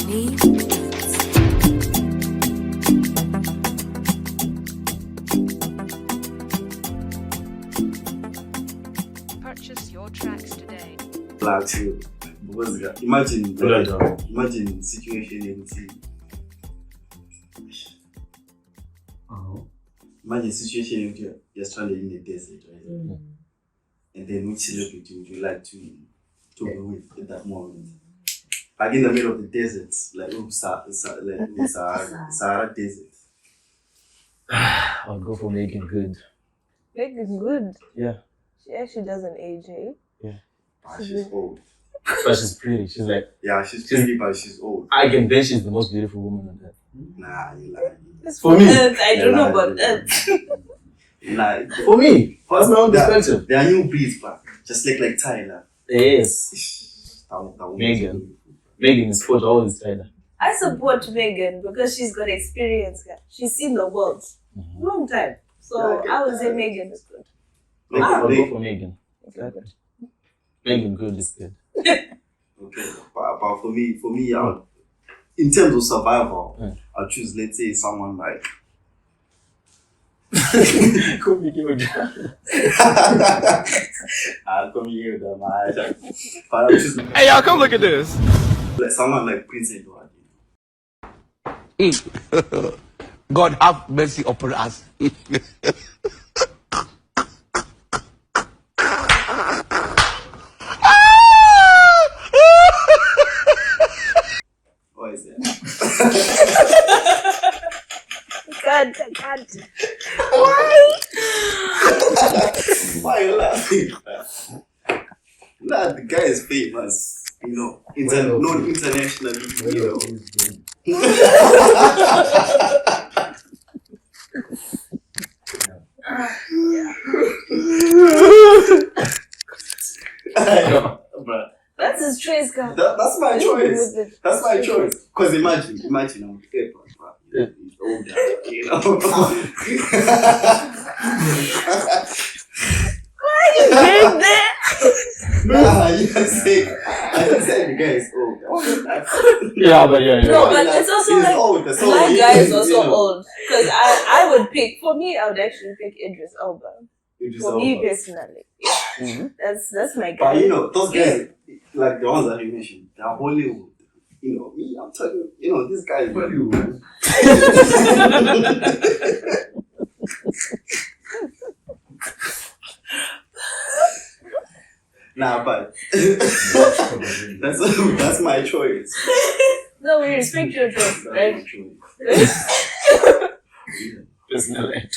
Purchase your tracks today. Because imagine situation you see. Imagine situation you're stranded in the desert, right? And then which celebrity would you like to be with at that moment? Like in the middle of the desert, like Sahara Desert. I'll go for Megan Good. Megan Good? Yeah. She actually doesn't age, eh? Yeah. She's old. But she's pretty. She's like... Yeah, she's pretty, but she's old. I can bet she's the most beautiful woman on earth. Nah, you lying. For me. I don't know about that. Like, for me. That's my own perspective. There are new breeds, but just like Tyler. Yes. Megan. Megan is for all this Tyler. I support Megan because she's got experience. She's seen the world. Long time. So I would say Megan is good. I'll go for Megan. Exactly. Megan Good is good. Okay. But for me, in terms of survival, I'll choose, let's say, someone like... Come here, but I'll choose... Hey, y'all, come look at this. Like someone like Prince Edward. God have mercy upon us. What is it? God, I can't. Why are you laughing? Nah, the guy is famous, you know, known internationally, you know. I know, but that's his choice, guy. That's my choice. That's my choice. Because imagine I'm Edward, he's older, you know. Why are you doing that? Nah, you just say the guy is old. Yeah, but yeah. No, but it's also he's like old, my guy is also old. Because I would pick, for me, I would actually pick Idris Elba. For me personally. Yeah. That's my guy. But you know, those guys, like the ones that you mentioned, they're Hollywood. You know, me, I'm telling you, know, this guy is Hollywood. Nah, but that's my choice. No, we respect your choice, right? Personally.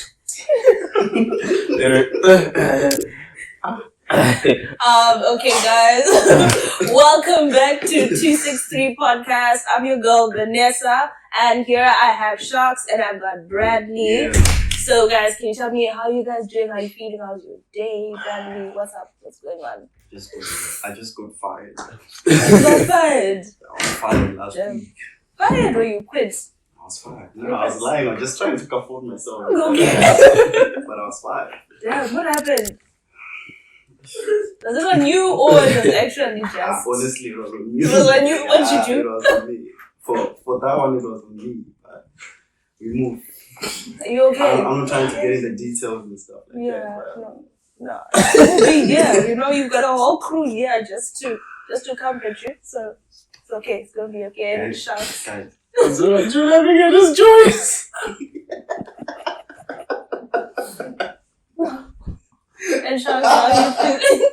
Okay, guys. Welcome back to 263 Podcast. I'm your girl, Vanessa. And here I have Sharks and I've got Bradley. Yeah. So, guys, can you tell me how you guys doing? How you feeling? How's your day? Bradley, what's up? What's going on? I just got fired. You got fired? I was fired last week. Fired or you quit? I was fired. No, I was lying. I was just trying to comfort myself. Okay. But I was fired. Damn, what happened? Was it on you or it was actually just? Honestly, it was on me. It was on you? What did you do? It was on me. For that one, it was on me. But we moved. Are you okay? I'm not trying to get into details and stuff like that. No. We'll be here. You know, you've got a whole crew here just to comfort you. So it's okay. It's gonna be okay. And Sharks. So you're having this choice. And Sharks, how are you feeling?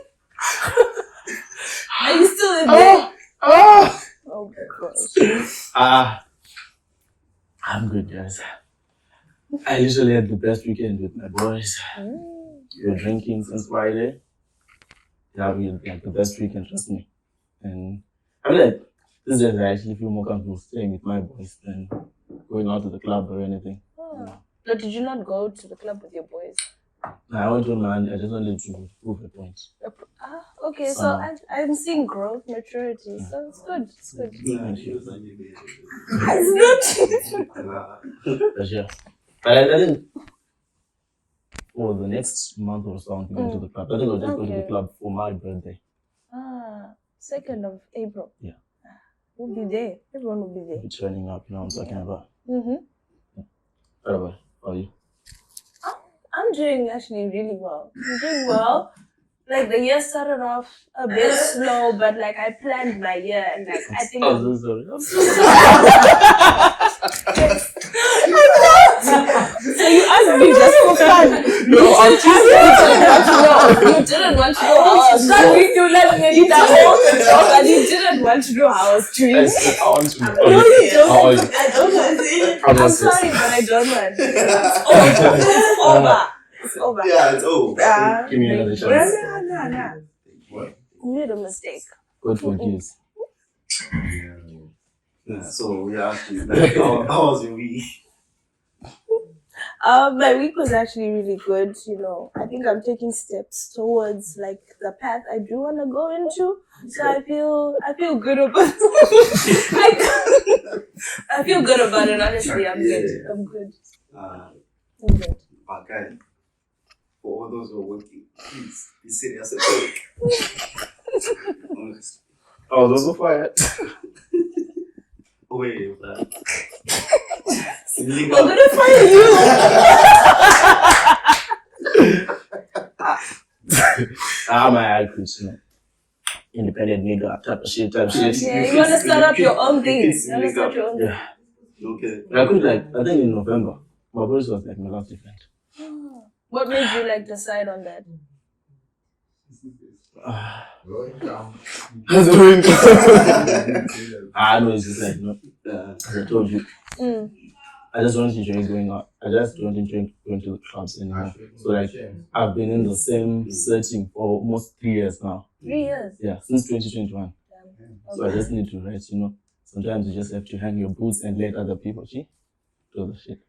Are you still in bed? Oh my gosh. I'm good, guys. I usually had the best weekend with my boys. We were drinking since Friday. Yeah, we had like the best weekend, trust me. And I feel like these days I actually feel more comfortable staying with my boys than going out to the club or anything. Oh. But did you not go to the club with your boys? I went to man. I just wanted to prove a point. Okay, so I'm seeing growth, maturity, so it's good. It's good. It's not. But yeah. But I didn't. For the next month or so, I'm going to the club. I think I'll just go to the club for my birthday. 2nd of April. Yeah. We'll be there. Everyone will be there. Be turning up, you know what I'm talking about. Mm-hmm. What about how are you? I'm doing actually really well. I'm doing well. Like the year started off a bit slow, but like I planned my year and like I think I'm I'm so sorry. so you asked me just for fun. No, I'm just You didn't want to know how I was doing. You let me eat that whole control, but you didn't want to know how I was doing. I said I want to. No, you don't. How are you? I don't want. How I'm was this? sorry, but I don't want. It's over. It's over. Yeah, it's over. Give me another chance. No. You made a mistake. God forgives. Yeah, so we asked you, like, how was your week? My week was actually really good. You know, I think I'm taking steps towards like the path I do want to go into. So I feel good about. I feel good about it. Honestly, I'm good. I'm good. I'm good. But guys, for all those who are working, please be serious at work. Honestly. Oh, those were fired. Wait, We're gonna fire you. I'm an actress, you know. Independent nigga, type of shit. Yeah, you wanna start up your own thing. You wanna start your own thing. Yeah. Okay. I could I think in November, my voice was like my last event. What made you like decide on that? I know it's just like, no, as I told you, I just don't enjoy going out. I just don't enjoy going to the clubs anymore. So like, I've been in the same setting for almost 3 years now. 3 years? Yeah, since 2021. So I just need to rest, you know. Sometimes you just have to hang your boots and let other people do the shit.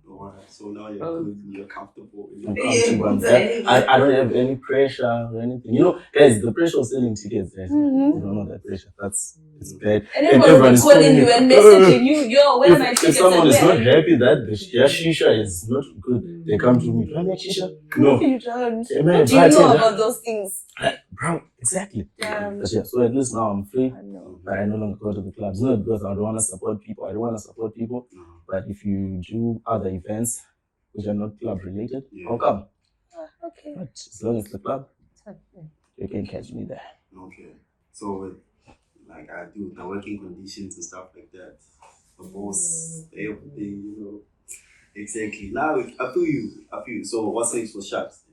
Alright, so now you're good, you're comfortable. I'm comfortable. I don't have any pressure or anything. You know, guys, the pressure of selling tickets, guys, you don't know that pressure. It's bad. And everyone will be calling you and messaging you, yo, where are my If tickets? someone is not happy that their shisha is not good, they come to me. Do I make shisha? No. You don't. Am What I do you know invited? about those things? Bro, exactly. Yeah. But yeah, so at least now I'm free. I know. But I no longer go to the clubs. Not because I don't want to support people. But if you do other events which are not club related, I'll come. Okay. But as long as the club, you can catch me there. Okay. So, like, I do the working conditions and stuff like that. The boss, everything, you know. Exactly. Now, I feel you. So, what's next for Sharks?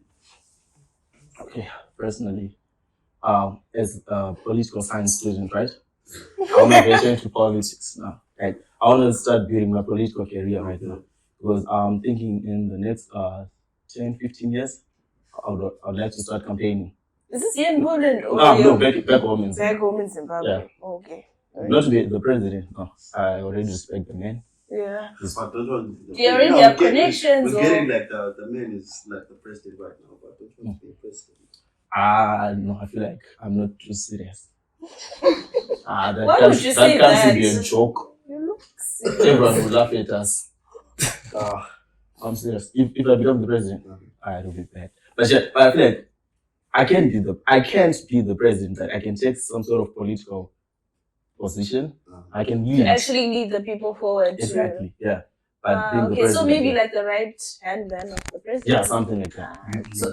Okay, personally, as a political science student, right? I want to venture into politics now. Like, I want to start building my political career right now. Because I'm thinking in the next 10, 15 years, I would like to start campaigning. Is this here in Poland? No, back home in Back home in Zimbabwe. Yeah. Okay. Not to be the president, no. I already respect the man. Yeah. But don't want Do you already have connections? We're getting like the man is like the president right now, but don't want to be president. No, I feel like I'm not too serious. Why would you say that? That that? can't be a joke. You look serious. Everyone will laugh at us. I'm serious. If I become the president, it will be bad. But yeah, but I feel like I can't be the president. But I can take some sort of political position. I can lead. To actually lead the people forward. Exactly. Yeah. But being the Okay, president, so maybe like the right hand man of the president. yeah, something like that.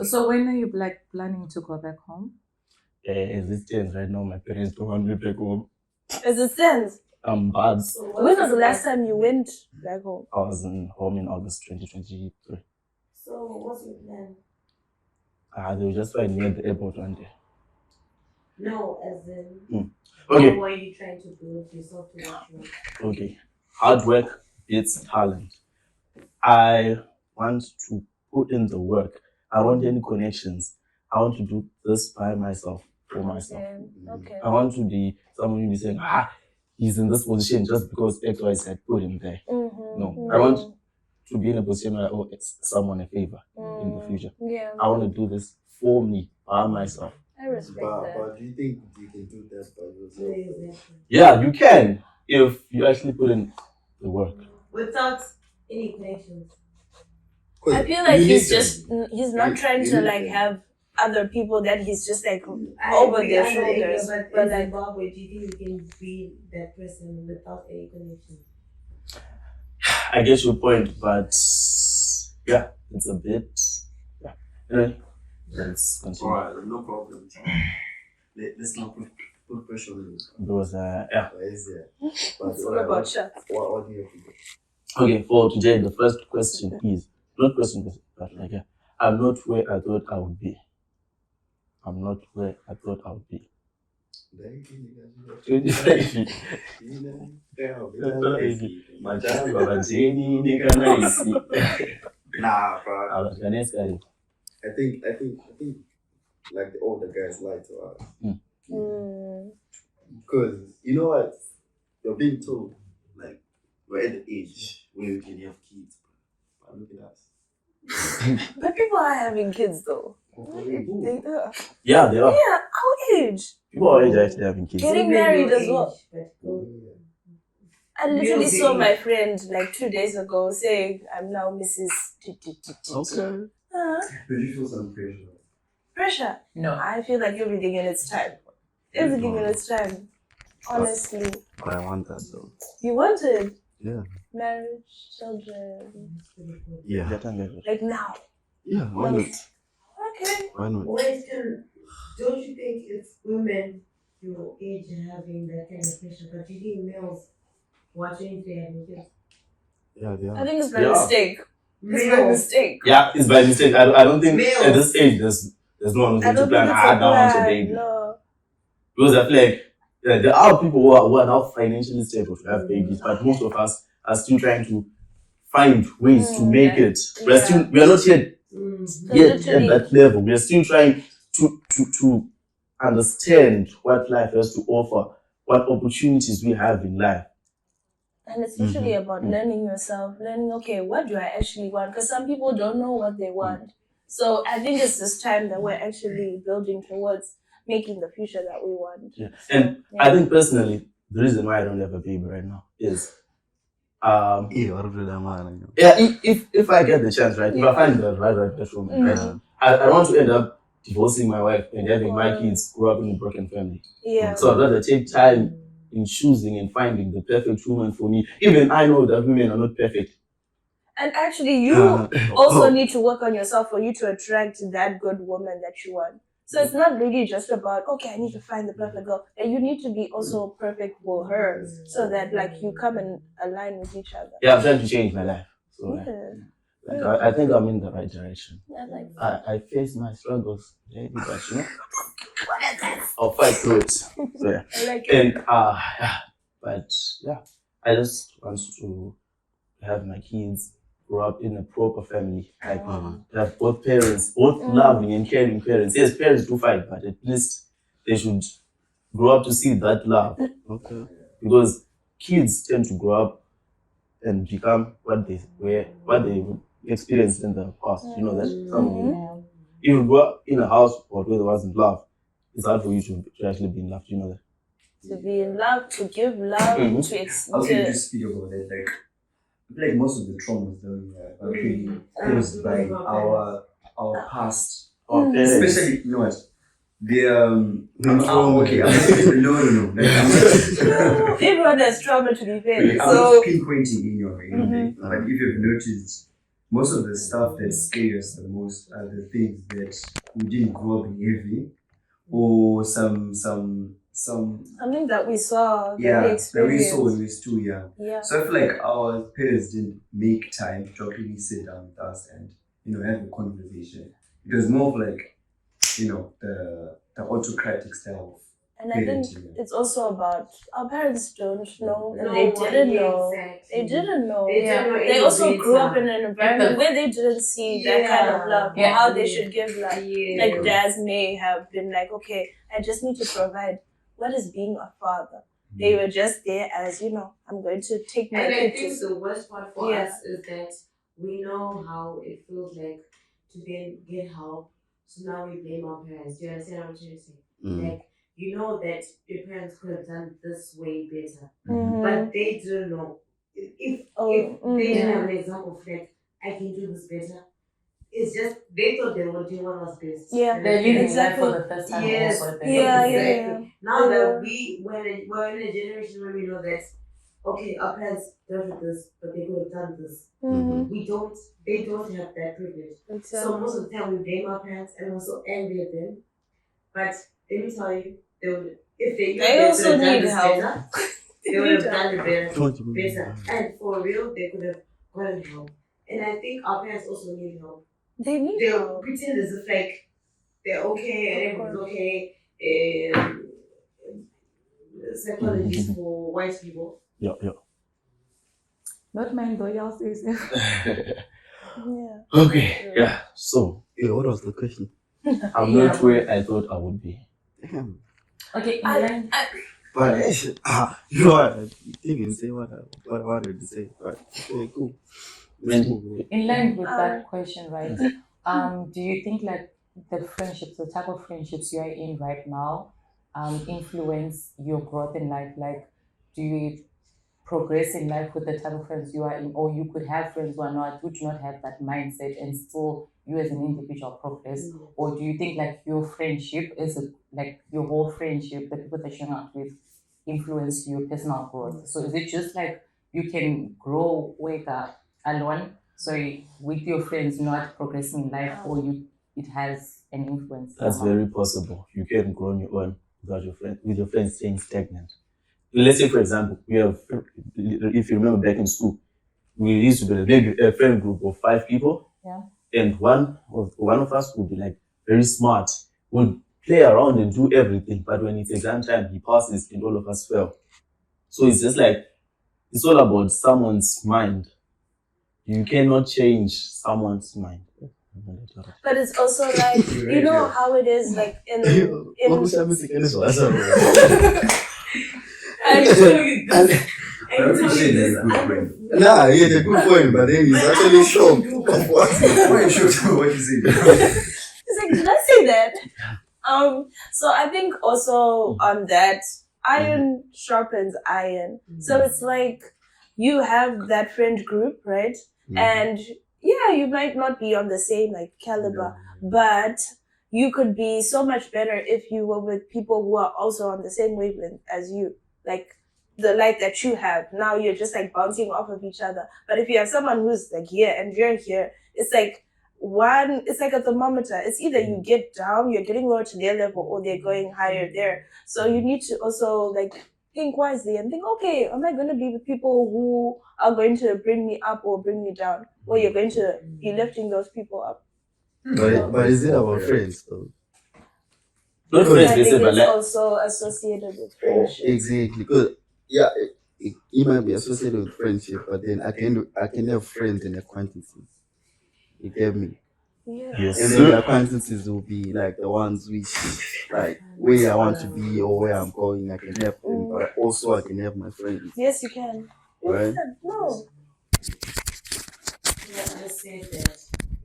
So when are you planning to go back home? As it stands right now, my parents don't want me back home. As it stands. Bad. When was the last time you went back home? I was home in August 2023. So what's your plan? They will just find me at the airport one day. No, as in, Okay. what are you trying to build yourself to what you want? Okay. Hard work beats talent. I want to put in the work. I want any connections. I want to do this by myself, for myself. Okay. I want to be someone who will be saying, he's in this position just because XYZ put him there. No. I want to be in a position where I owe someone a favor in the future. Yeah. I want to do this for me, by myself. I respect that. But do you think you can do that by yourself? Yeah, you can, if you actually put in the work. Without any connections. I feel like he's not trying to like have other people that he's just like I over agree, their I know, shoulders. but But in like, Zimbabwe, do you think you can be that person without any connection? I get your point, but yeah, it's a bit. Yeah. Anyway, let's continue. Alright, no problem. Let's not put pressure on you. Because yeah. What is it? it's But all alright, about shots. what do you think? Okay, for today, the first question is not question, but like I'm not where I thought I would be. I'm not where I thought I would be. 25 feet. Majazi wabajeni nikanaisi. Nah, bro. Vanessa. I think like all the guys lie to us. Because you know what? You're being told like we're at the age where we can have kids. But look at us. But people are having kids though. Yeah, they are. Yeah, our age. People are already actually having kids. Getting Women married your as well. age, but I literally Real saw big. my friend like 2 days ago saying, I'm now Mrs. Okay. But you feel some pressure. Pressure. No. I feel like everything in its time. Everything in its time. Honestly. But I want that though. You wanted Yeah. marriage, children. Yeah. Like now. Yeah, why not? Okay. Why not? wait, don't you think it's women your age having that kind of pressure, but you think males watching to having kids? Yeah, they I are. think it's by Yeah. mistake. It's by mistake. Yeah, it's by mistake. I don't think Males. at this age there's no one who's I going to don't think plan it's hard a now onto plan. baby. No. Because I feel like there are people who are now financially stable to have babies, but most of us are still trying to find ways to make it. We are not yet at that level. We are still trying to understand what life has to offer, what opportunities we have in life. And it's usually about learning yourself, learning, okay, what do I actually want? Because some people don't know what they want. So I think it's this time that we're actually building towards making the future that we want. Yeah. And I think personally, the reason why I don't have a baby right now is if I get the chance, right? If I find the right woman, right? I want to end up divorcing my wife and having my kids grow up in a broken family. Yeah. So I'd rather take time in choosing and finding the perfect woman for me. Even I know that women are not perfect. And actually, you also need to work on yourself for you to attract that good woman that you want. So it's not really just about, okay, I need to find the perfect girl. And you need to be also perfect for her so that like you come and align with each other. Yeah, I'm trying to change my life. So Yeah. like, I think I'm in the right direction. I like I face my struggles daily, but you know, I'll fight through it. So yeah. I like it. And yeah, but yeah, I just want to have my kids grow up in a proper family, like have both parents, both loving and caring parents. Yes, parents do fight, but at least they should grow up to see that love. Okay. Because kids tend to grow up and become what they experienced in the past. You know that if you grow up in a house where there wasn't love, it's hard for you to actually be in love. You know that. To be in love, to give love, How can you just speak about it? Like, I feel like most of the traumas that we have are really caused by our past, Our parents. especially you know what okay. No. Like, everyone has trauma to be fair. I'm So not pinpointing in your way, but if you've noticed, most of the stuff that scares us the most are the things that we didn't grow up in heavy, or something that we saw, that we experienced. saw when we was too young. Yeah. So I feel like our parents didn't make time to actually sit down with us and have a conversation. It was more of like the autocratic style. And I think it's also about our parents don't know and No, they didn't know. exactly. They didn't know. They didn't know They also any grew up better. in an environment where they didn't see that kind of love or how they should give love. Like dads may have been like, okay, I just need to provide. What is being a father? They were just there as, I'm going to take my And I kid think to. the worst part for us is that we know how it feels like to then get help. So now we blame our parents. Do you understand what I'm trying to say? Like, you know that your parents could have done this way better. But they didn't know. If they didn't have an example of like, I can do this better, it's just they thought they were doing what was best. Yeah. And They're I living think- Exactly. life for the first time. Yes, Or for the Yeah, yeah, exactly. yeah. Now Yeah. that we're in a generation where we know that, okay, our parents dealt with this, but they could have done this. Mhm. They don't have that privilege. So Exactly. most of the time we blame our parents and we're so angry at them. But let me tell you, if they knew They they also could have done need this help. better, they would have done it better. And for real, they could have gotten help. And I think our parents also need help. They need They'll help. pretend as if like they're okay and Of everything's course. okay. Psychologists for white people. Yeah. Not mine though, y'all say so. Yeah. Okay. Yeah. So Yeah, what was the question? I'm not where I thought I would be. Damn. Okay, in I- line. But you know what? I didn't say what I wanted to say. But okay, cool. Let's move on. In line with that question, right? Do you think like the friendships, the type of friendships you are in right now, influence your growth in life? Like, do you progress in life with the type of friends you are in, or you could have friends who do not have that mindset and still you as an individual progress? Or do you think like your friendship like your whole friendship, the people that you're not with, influence your personal growth? So is it just like you can wake up alone, sorry, with your friends not progressing in life, or it has an influence? That's somehow? very possible. You can grow on your own without with your friends staying stagnant. Let's say, for example, if you remember back in school, we used to be a friend group of 5 people. Yeah. And one of us would be like very smart, would play around and do everything. But when it's exam time, he passes and all of us fail. So it's just like, it's all about someone's mind. You cannot change someone's mind. But it's also like, you know how it is like in What was that music? Nah, he had a good point, but then he's actually shocked. Why are you sure what you say? It's like, did I say that? So I think also on that, iron sharpens iron. So it's like you have that friend group, right? And yeah, you might not be on the same like caliber, but you could be so much better if you were with people who are also on the same wavelength as you. Like the light that you have. Now you're just like bouncing off of each other. But if you have someone who's like here and you're here, it's like it's like a thermometer. It's either you get down, you're getting lower to their level, or they're going higher there. So you need to also like think wisely and think, okay, am I going to be with people who are going to bring me up or bring me down? Or you're going to be lifting those people up? But is it about friends though? Not I friends, think basically, but it's like, also associated with friendship. Exactly. Because yeah, it might be associated with friendship, but then I can have friends in acquaintances. You get me? Yeah. yes, And then the acquaintances will be like the ones which like where I want to be or where I'm going. I can have them, but also I can have my friends. Yes, you can. You Right. can. No. Yeah, I said that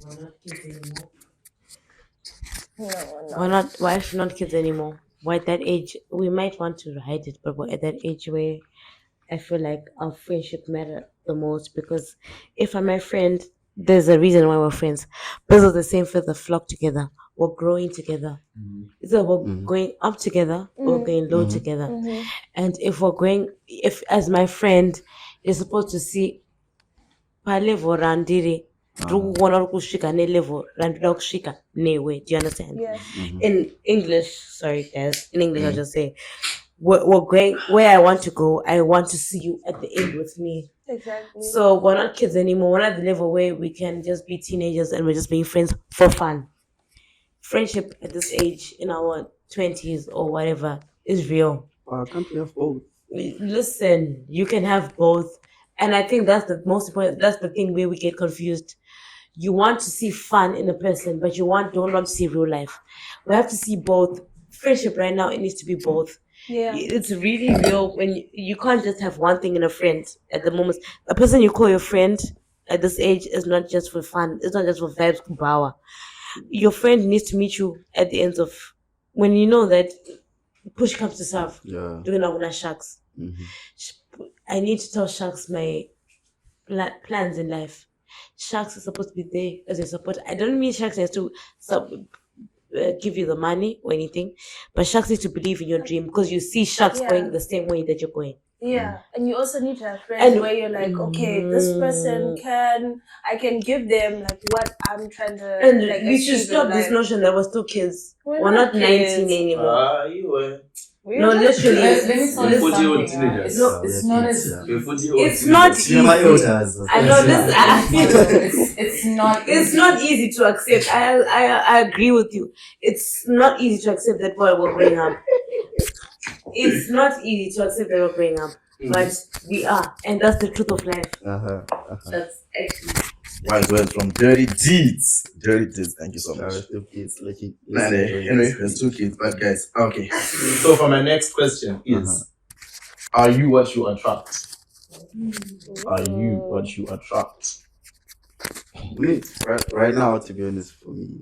we're not kids anymore. No, We're actually not kids anymore. We're at that age, we might want to hide it, but we're at that age where I feel like our friendship matter the most, because if I'm my friend, there's a reason why we're friends. Because of the same feather flock together. We're growing together. Either we're going up together or going low together. And if as my friend, you're supposed to see palevo randiri rukukona rukusvika nelevel randida kusvika newe. Do you understand? Yes. In English, sorry guys, in English I'll just say we're going where I want to go. I want to see you at the end with me. Exactly. So we're not kids anymore. We're not at the level where we can just be teenagers and we're just being friends for fun. Friendship at this age, in our 20s or whatever, is real. Can't we have both? Listen, you can have both. And I think that's the most important, that's the thing where we get confused. You want to see fun in a person, but don't want to see real life. We have to see both. Friendship right now, it needs to be both. Yeah. It's really real when you can't just have one thing in a friend at the moment. A person you call your friend at this age is not just for fun. It's not just for vibes, power. Your friend needs to meet you at the end of when you know that push comes to shove. Yeah. Doing Aguna Sharks. I need to tell Sharks my plans in life. Sharks are supposed to be there as a support. I don't mean Sharks has to give you the money or anything, but Sharks need to believe in your dream because you see Sharks going the same way that you're going. Yeah, and you also need to have friends where you're like, okay, this person I can give them like what I'm trying to And like we should achieve in stop this life. notion that we're still kids. We're We're not not kids. 19 anymore. You were. No, literally. Let me tell you 40-year-old something. teenagers. It's not as We're 40-year-old It's not teenagers. easy. My elders. I know this. it's not It's not easy to accept. I agree with you. It's not easy to accept that boy will bring up. It's not easy to accept that we're growing up, but we are, and that's the truth of life. That's actually Wise words from Dirty Deeds. Dirty Deeds, thank you so much. Anyway, there's 2 kids, but guys, okay. So for my next question is, are you what you attract? Are you what you attract? Me, right now, to be honest, for me.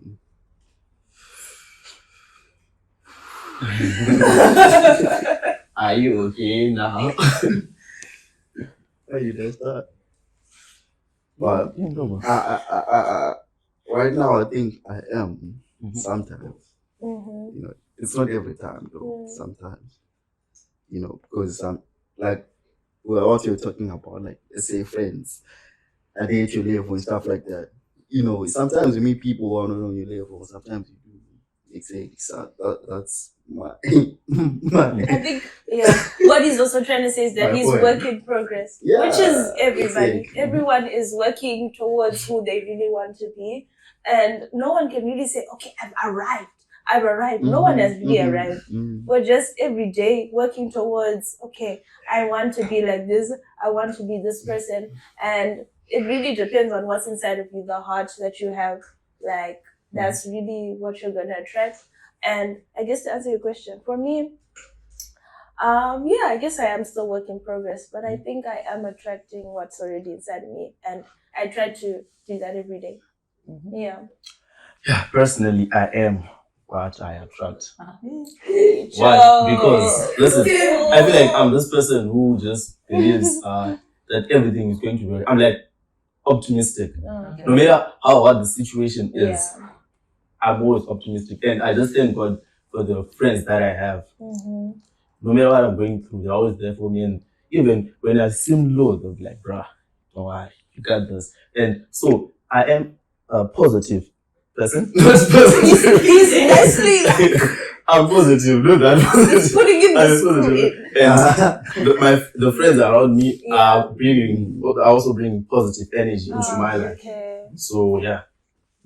Are you okay now? Are you there, start? But right now, I think I am sometimes. You know, it's not every time though. Sometimes, you know, because like what you're talking about, like let's say friends, at the age you level and stuff like that. You know, sometimes you meet people who are not on your level. Sometimes you do. Exactly. So that's my. I think what he's also trying to say is that My he's point. work in progress, Yeah, which is everybody. exactly. Everyone is working towards who they really want to be, and no one can really say, "Okay, I've arrived. I've arrived." No one has really arrived. We're just every day working towards, okay, I want to be like this. I want to be this person, and it really depends on what's inside of you, the heart that you have. Like that's really what you're gonna attract. And I guess to answer your question, for me, I guess I am still work in progress, but I think I am attracting what's already inside of me, and I try to do that every day. Yeah. Yeah, personally, I am what I attract. Why? Why? Because listen, I feel like I'm this person who just believes that everything is going to be. I'm like optimistic. Okay. No matter how hard the situation is, Yeah. I'm always optimistic, and I just thank God for the friends that I have. No matter what I'm going through, they're always there for me. And even when I seem low, they'll be like, "Bruh, don't worry, you got this." And so I am a positive person. Not positive. He's nicely I'm positive. No, that he's putting in I'm the screw positive. in. And the friends around me are also bringing positive energy into my life. Okay. So yeah,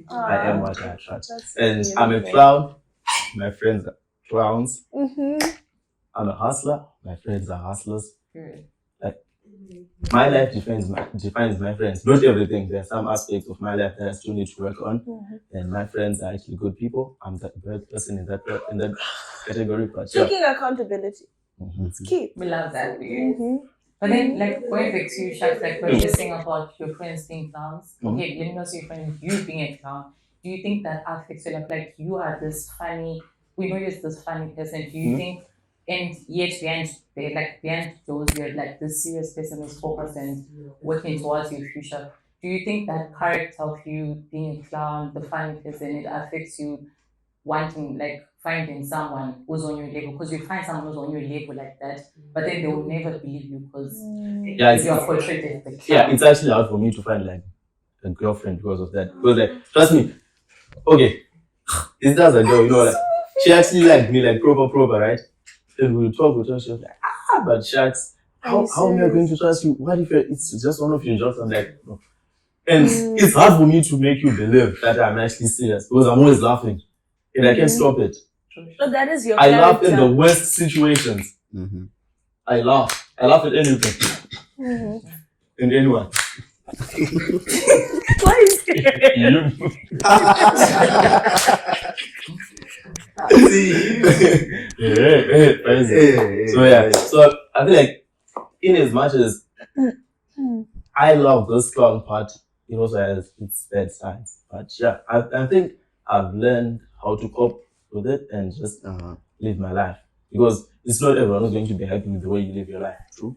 I am what I attract. That's And beautiful. I'm a clown. My friends are clowns. Mm-hmm. I'm a hustler. My friends are hustlers. Period. Like my life defines my friends. Not everything. There are some aspects of my life that I still need to work on. And my friends are actually good people. I'm that bad person in that category. But yeah. Taking accountability. It's key. We love that. But then, like, going back to you, Shaq, like, when you're saying about your friends being clowns, okay, let me not say your friend, you being a clown, do you think that affects you? Like you are this funny, we know you're this funny person, do you think, and yet behind those, you're like this serious person who's focused and working towards your future, do you think that character of you being a clown, the funny person, it affects you wanting, like, finding someone who's on your level? Because you find someone who's on your level like that, but then they will never believe you because you're portrayed as the clown. Yeah, it's actually hard for me to find like a girlfriend because of that. Because like, trust me, okay, it's as a girl, you know, like she actually liked me like proper, right? And we talk with her, she was like, but Sharks, how am I going to trust you? What if it's just one of your jobs? I'm like, no. And it's hard for me to make you believe that I'm actually serious because I'm always laughing and I can't stop it. But that is your I character. laugh in the worst situations. I laugh at anything. And anyone. Why is it? So yeah, so I feel like in as much as I love this clown part, it also has its bad sides. But yeah, I think I've learned how to cope with it and just live my life. Because it's not everyone who's going to be happy with the way you live your life. True.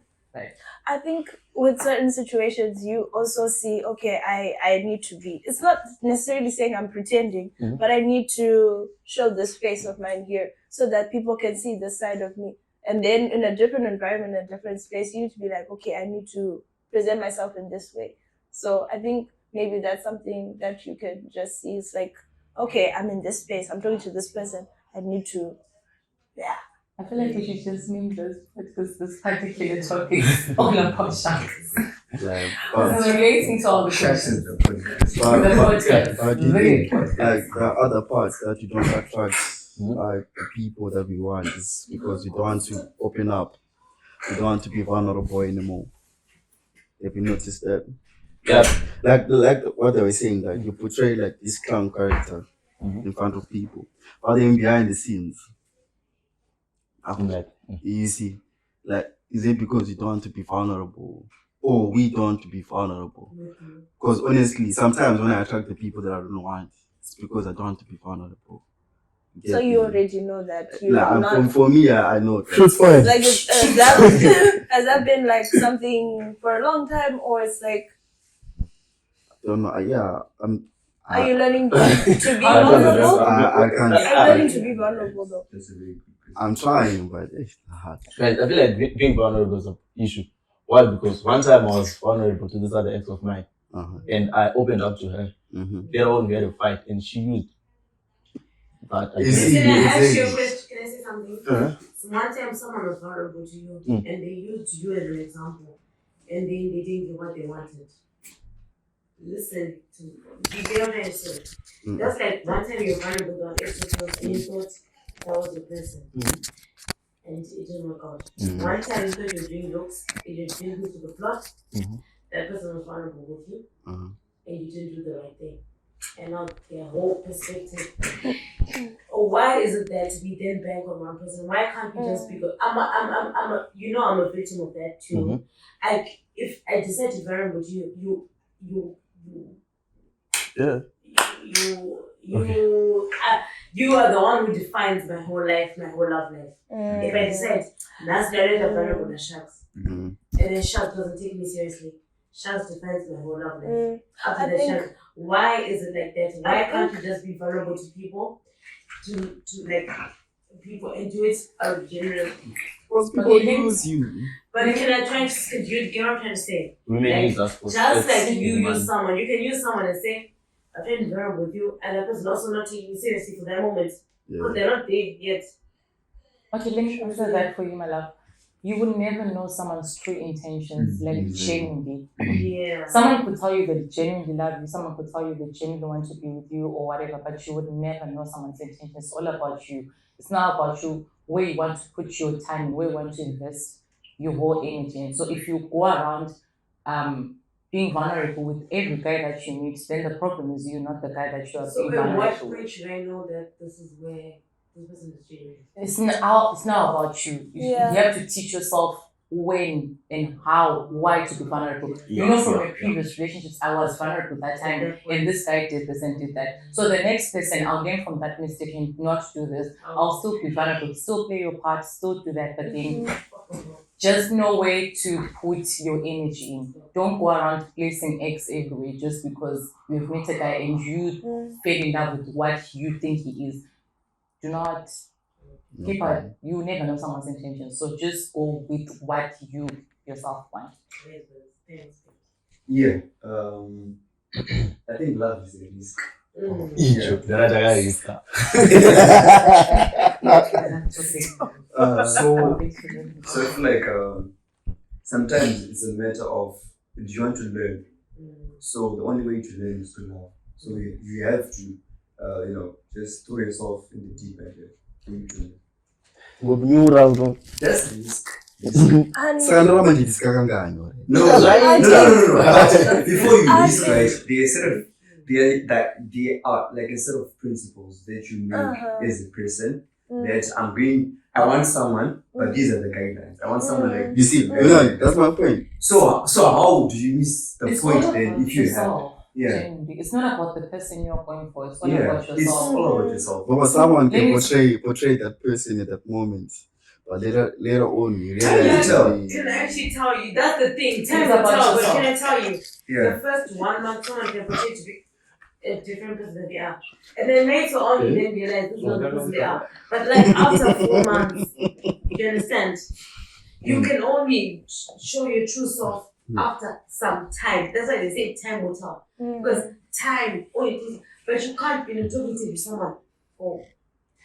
I think with certain situations, you also see, okay, I need to be. It's not necessarily saying I'm pretending, but I need to show this face of mine here so that people can see this side of me. And then in a different environment, a different space, you need to be like, okay, I need to present myself in this way. So I think maybe that's something that you could just see. It's like, okay, I'm in this space. I'm talking to this person. I need to, yeah. I feel like we should just name this because this particular topic is all about sharks. Like, It's relating to all the Sharks questions. in the podcast. The podcast. but you Very think, important. like, there are other parts that you don't attract, like, the people that we want, is because you don't want to open up. You don't want to be vulnerable anymore. Have you noticed that? Yeah. Like what they were saying, like, you portray, like, this clown character in front of people, but then behind the scenes, Like, you see, like, is it because you don't want to be vulnerable? Or we don't want to be vulnerable? Because honestly, sometimes when I attract the people that I don't want, it's because I don't want to be vulnerable. So Get you me? already know that you Like, are not. for me, I know. truth point. Like, has that has that been like something for a long time, or it's like, Don't know. Yeah, are you learning to be I don't know. vulnerable? I can't. I'm learning to be vulnerable though. That's a very good question. I'm trying, but it's hard. Guys, I feel like being vulnerable is an issue. Why? Because one time I was vulnerable to this other ex of mine, and I opened up to her. Later on, we had a fight, and she used. But I You see, Can I ask you a exactly. question? Can I say something? So one time someone was vulnerable to you and they used you as an example and then they didn't get what they wanted. Listen to you get what I'm saying. That's like one time you're vulnerable to an extra and you thought that was the person. And it didn't work out. One time you thought you were doing looks, it didn't go to the plot. That person was vulnerable with you and you didn't do the right thing. And now their whole perspective. Why is it that we then bank on one person? Why can't we just be good? I'm a victim of that too. If I decide to be vulnerable to you, you are the one who defines my whole life, my whole love life. If I decide that's the way I'm vulnerable to sharks, and then sharks doesn't take me seriously, sharks defines my whole love life. After the sharks, why is it like that? Why can't you just be vulnerable to people, to like people and do it out of genuine? Because people use you. But you can try to you get what I'm trying to say. Women use us for Just sex, like you man. use someone, you can use someone and say, I'm trying to be vulnerable with you, and that person also not taking you seriously for that moment because they're not there yet. Okay, let me answer that for you, my love. You will never know someone's true intentions, like genuinely. Yeah. Someone could tell you they genuinely love you, someone could tell you they genuinely want to be with you or whatever, but you would never know someone's intentions. It's all about you. It's not about you, where you want to put your time, where you want to invest your whole energy in. So if you go around being vulnerable with every guy that you meet, then the problem is you, not the guy that you are So being at what vulnerable with. point should I know that this is where this person is genuine? It's not about you. You have to teach yourself when and how, why to be vulnerable. You know, from my previous relationships, I was vulnerable that time, and this guy did this and did that. So the next person, I'll learn from that mistake and not do this. I'll still be vulnerable, still play your part, still do that, but then just know where to put your energy in. Don't go around placing eggs everywhere just because you've met a guy and you fell in love with what you think he is. Do not keep on. You never know someone's intentions, so just go with what you yourself want. Yeah. I think love is a risk. Egypt, the other guy is that. So I feel like sometimes it's a matter of, do you want to learn? So the only way to learn is to love. So you have to just throw yourself in the deep end for you to learn. That's the risk. Saka ndoramba ndichiska kangani. No. Before you risk, right, there are like a set of principles that you make as a person. That I want someone, but these are the guidelines. I want someone like You see, that's my point. So how do you miss the It's point all then about if you have? yourself. Yeah. Genuinely. It's not about the person you're going for. It's all Yeah, about it's yourself. all about yourself. But someone can Let me- portray that person at that moment. But later on, you Can you realize. tell? Can I actually tell you? That's the thing. Time It's will about tell, but yourself. can I tell you? Yeah. The first 1 month, someone can pretend to be a different person than they are. And then later on, you then realize this is not the person they are. But like after 4 months, you understand? You can only show your true self after some time. That's why they say time will tell. Because time, but you can't be talking to someone for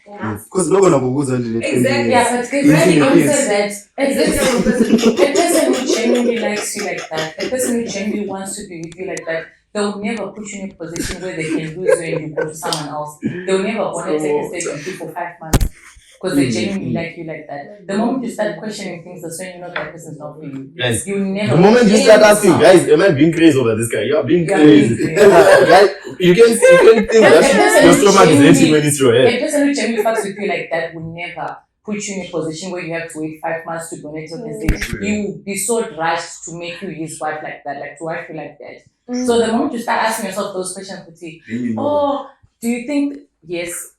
4 months. Because no one will Exactly. Yeah, but they really answer that. A person who genuinely likes you like that, a person who genuinely wants to be with you like that, they will never put you in a position where they can lose you and you go to someone else. They will never want to take a step with you for 5 months because they genuinely like you like that. The moment you start questioning things, that's when you know that person's not for you. Guys, You never. the moment you start asking, guys, am I being crazy over this guy? You're being You're crazy. being crazy. Guys, you can think that your stomach is empty when it's your head. A person who genuinely fucks with you like that will never put you in a position where you have to wait 5 months to donate your stage. He will be so rushed to make you his wife like that, like to wife you like that. So the moment you start asking yourself those questions, do you think yes?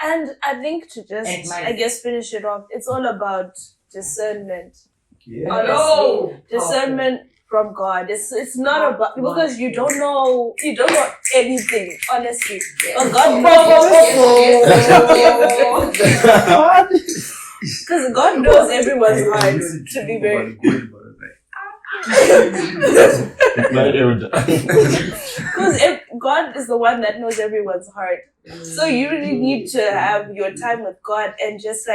And I think to just, I guess, finish it off, it's all about discernment. Yeah. Honestly, discernment from God. It's not about, because you don't know anything, honestly. But God knows. Because God knows everyone's heart, to be very. Because God is the one that knows everyone's heart. So you really need to have your time with God and just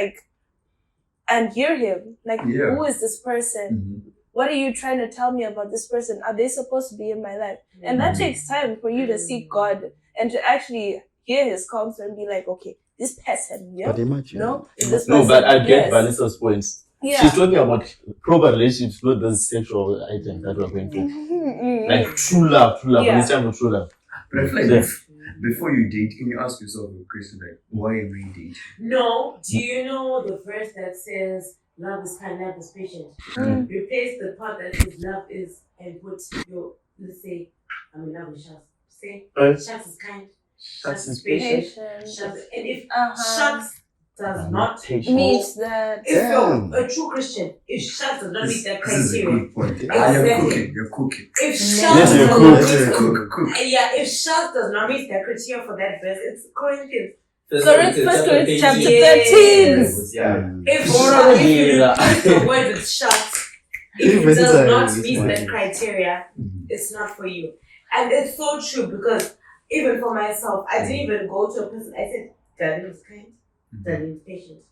and hear Him. Who is this person? What are you trying to tell me about this person? Are they supposed to be in my life? And that takes time for you to seek God and to actually hear His counsel and be like, okay, this person, yeah? No, this No, person, but I get yes. Vanessa's points. Yeah. She's talking about proper relationships, not the sexual item that we're going to. Like true love, Yeah. It's time for true love. But I feel like before you date, can you ask yourself a question like, why are we dating? No. Do you know the verse that says love is kind, love is patient? Replace the part that says love is and put your, let's say, I'm in love with Shaz. Say, Shaz is kind, Shaz is patient, Shaz, and if Shaz does not meet that, if you're a true Christian, if Shaz does not meet that criteria, this is a good point. You're cooking. If Shaz does not meet that criteria for that verse, it's Corinthians. First Corinthians chapter 13. If the word is Shaz, if it does not meet that criteria, it's not for you. And it's so true because even for myself, I didn't even go to a person. I said, Daddy was kind, Daddy was patient.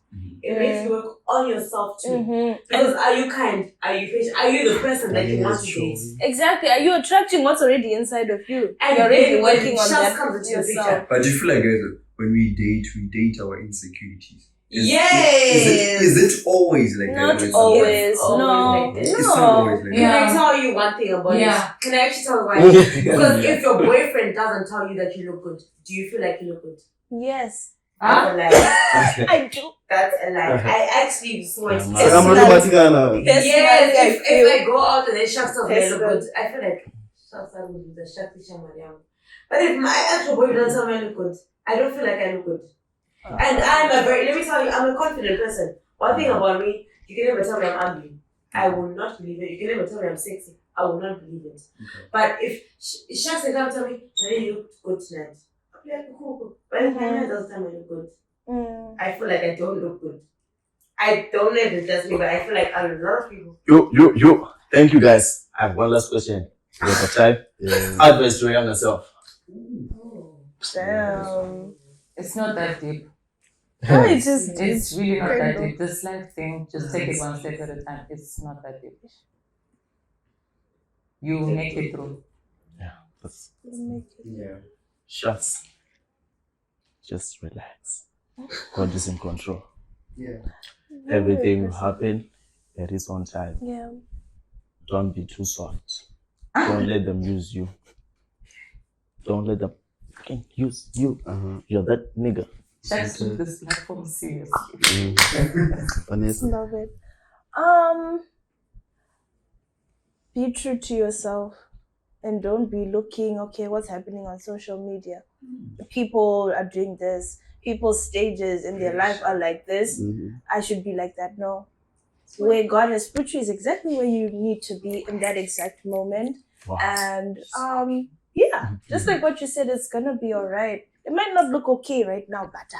It makes you work on yourself too. Because are you kind? Are you patient? Are you the person that you want to date? Exactly. Are you attracting what's already inside of you? And you're already then working on Shaz that comes into yourself. the picture. But do you feel like when we date our insecurities? Yes. Is it always like Not that? always. It's No. It's not always like Can that. I tell you one thing about it? Can I actually tell you why? Because if your boyfriend doesn't tell you that you look good, do you feel like you look good? Yes. That's a lie. I do. That's a lie. I actually saw it. Yes, if I go out and then Shaq tells me I look good, I feel like Shaq will do the Shaq Mariam. But if my actual boyfriend doesn't tell me I look good, I don't feel like I look good. And let me tell you, I'm a confident person. One thing about me, you can never tell me I'm ugly. I will not believe it. You can never tell me I'm sexy. I will not believe it. But if Shaq can tell me, you look good tonight, I'll be like, cool. But if my man doesn't tell me I look good, I feel like I don't look good. I don't know if it's just me, but I feel like a lot of people. You. Thank you, guys. I have one last question. You have time? Advice to your younger self. Damn. It's not that deep. No, It's really not that deep. This life thing, just take it one step at a time. It's not that deep. You make it through. Yeah. Shots. Just relax. God is in control. Yeah. Everything will happen at its own time. Yeah. Don't be too soft. Don't let them use you. Don't let them use you. You're that nigga. Just took this platform seriously. Vanessa. Love it. Be true to yourself and don't be looking, okay, what's happening on social media? People are doing this. people's stages in their life are like this, I should be like that. No. Where God has put you is exactly where you need to be in that exact moment. Wow. And just like what you said, it's gonna be all right. It might not look okay right now, but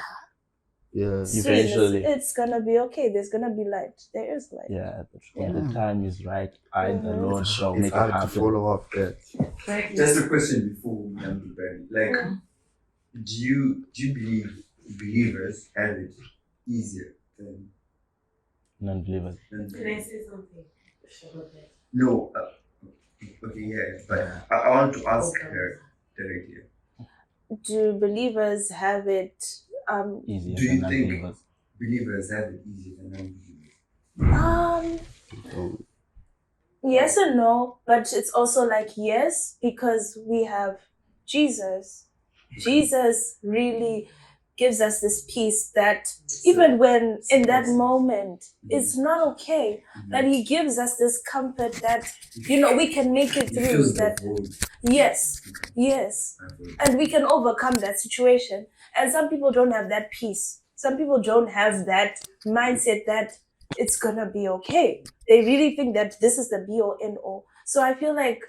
soon Eventually. it's gonna be okay. There's gonna be light. There is light. Yeah, the time is right. The Lord shall It's make it hard to happen. follow up that. Just a question before we come to Barry. Like, do you believe believers have it easier than Non-believers. Can I say something about that? No. Okay, yeah, but I want to ask her directly. Do believers have it Easier Do than you think non-believers. believers have it easier than non-believers? Yes and no, but it's also like yes, because we have Jesus. Jesus really gives us this peace that even when in that moment it's not okay, but he gives us this comfort that we can make it through that. Yes, and we can overcome that situation. And some people don't have that peace. Some people don't have that mindset that it's gonna be okay. They really think that this is the be all end all. So I feel like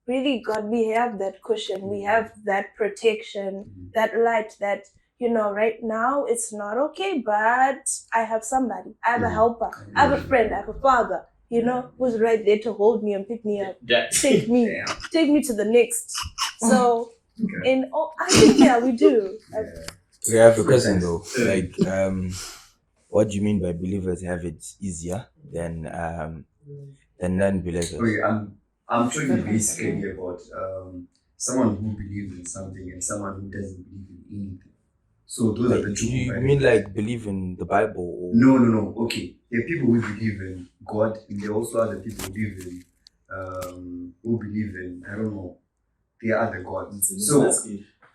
really, God, we have that cushion, we have that protection, that light that right now it's not okay, but I have somebody, I have a helper, I have a friend, I have a father, who's right there to hold me and pick me up, take me to the next. So I think we do. We have a question though. Like, what do you mean by believers have it easier than non-believers? Okay, I'm talking basically about someone who believes in something and someone who doesn't believe in anything. So those are the two. You mean like believe in the Bible? Or? No. Okay, there are people who believe in God, and there also are the people who believe in I don't know, the other gods. So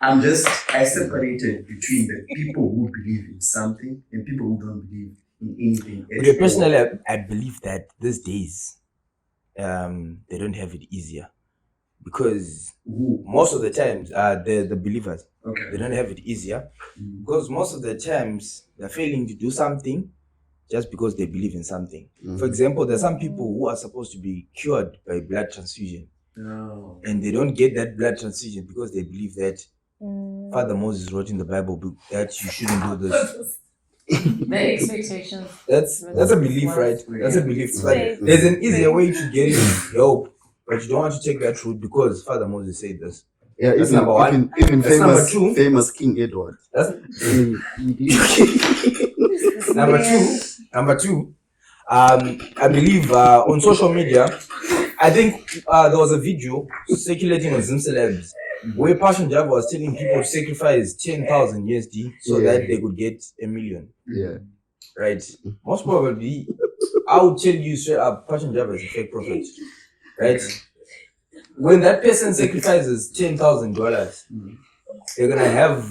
I separated between the people who believe in something and people who don't believe in anything. But personally, I believe that these days, they don't have it easier because most of the times, the believers, they don't have it easier because most of the times they're failing to do something just because they believe in something. For example, there's some people who are supposed to be cured by blood transfusion, and they don't get that blood transfusion because they believe that Father Moses wrote in the Bible that you shouldn't do this. The expectations. That's a belief, right? That's a belief. But there's an easier way to get help, but you don't want to take that route because Father Moses said this. Yeah, that's number one. Even that's famous King Edward. That's Number two. I believe on social media, I think there was a video circulating on Zim Celebs where Passion Java was telling people to sacrifice 10,000 USD so that they could get $1 million. Yeah. Right. Most probably, I would tell you straight up, Passion Java is a fake prophet. Right. When that person sacrifices $10,000, they're gonna have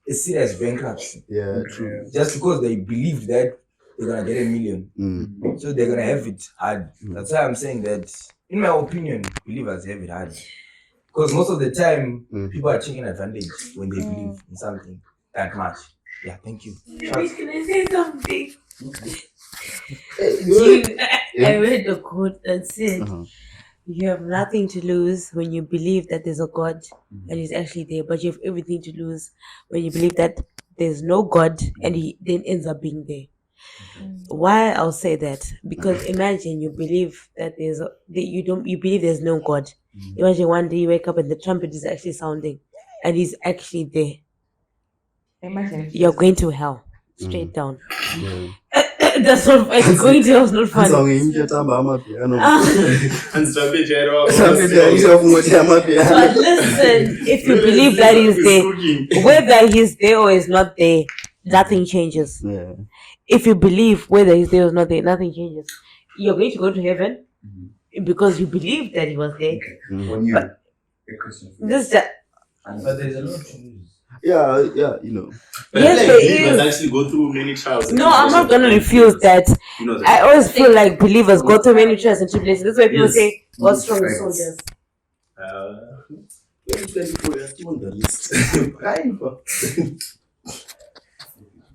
a serious bankruptcy. Yeah, true. Just because they believed that they're gonna get $1 million, so they're gonna have it hard. That's why I'm saying that, in my opinion, believers have it hard. Because most of the time, people are taking advantage when they believe in something that much. Yeah, thank you. Can I say something? I read the quote that said, you have nothing to lose when you believe that there's a God and He's actually there, but you have everything to lose when you believe that there's no God and He then ends up being there. Why I'll say that? Because imagine you believe that you believe there's no God. Imagine one day you wake up and the trumpet is actually sounding and He's actually there. Imagine you're going to hell straight down. That's not going to hell is not funny. But listen, if you believe that He's there, whether He's there or He's not there, nothing changes. Yeah. If you believe whether He's there or not there, nothing changes. You're going to go to heaven because you believe that He was there. When you a Christian, but there's a lot to lose. Yeah, But yes, like believers actually go through many trials. No, I'm not gonna refuse that. I always feel like believers go through many trials and tribulations. That's why people say God's strong soldiers. 2024, you're still on the list. Right, bro.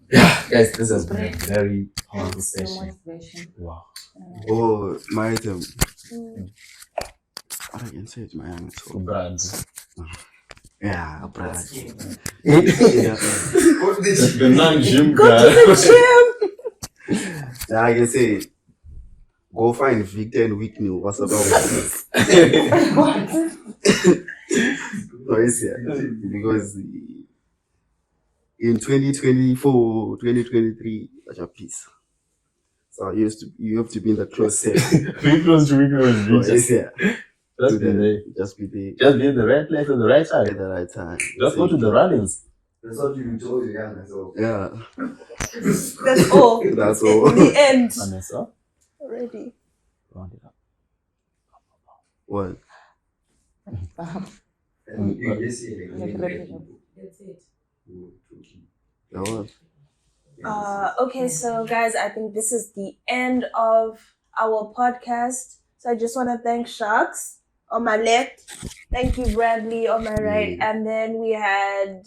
Yeah, guys, this has been a very horrible Your session. motivation. Wow. Oh, my item. What I can say it, man. So So, bad. yeah, Brad. The non-gym Go to guy. the gym. Yeah, I can say, go find Victor and Whitney. What's about this? No, it's because in 2024, 2023, that's your piece. So you have to be in the close set. We close. So it's Just just be there. just be there Just be in the right place at the right at time. the right time. Just go to the runnings. That's what you told you, yeah. So Yeah, That's all. that's all. The end. Vanessa, Already. round it up. What? you just say like, That's it. Yeah, what? Okay, so guys, I think this is the end of our podcast. So I just want to thank Sharks on my left. Thank you, Bradley, on my right. And then we had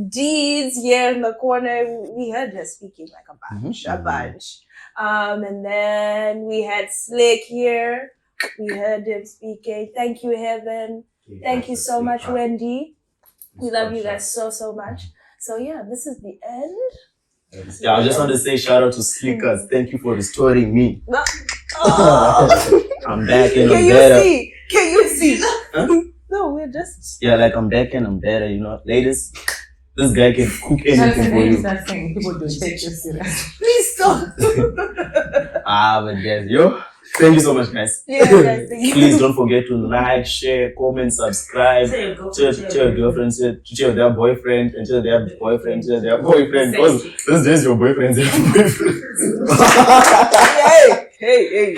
Deeds here in the corner. We heard her speaking like a bunch. And then we had Slick here. We heard him speaking. Thank you, Heaven. Thank you so much, Wendy. We love you guys so much. So yeah, this is the end. Yeah, I just want to say shout out to Slickers. Thank you for restoring me. Oh. I'm back and Can I'm you better. see? Can you see? Huh? No, we're just. Yeah, like I'm back and I'm better, you know. Ladies, this guy can cook anything for you. People don't take you serious. Please stop. But guys, yo, thank you so much, guys. Yeah, guys, thank you. Please don't forget to like, share, comment, subscribe. Tell your girlfriend, tell their boyfriend, and tell their boyfriend, tell their boyfriend. Because this is your boyfriend, your boyfriend. Hey.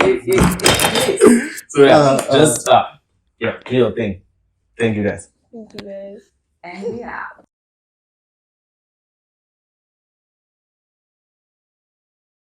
So yeah, just do your thing. Thank you guys. Thank you guys. And we out.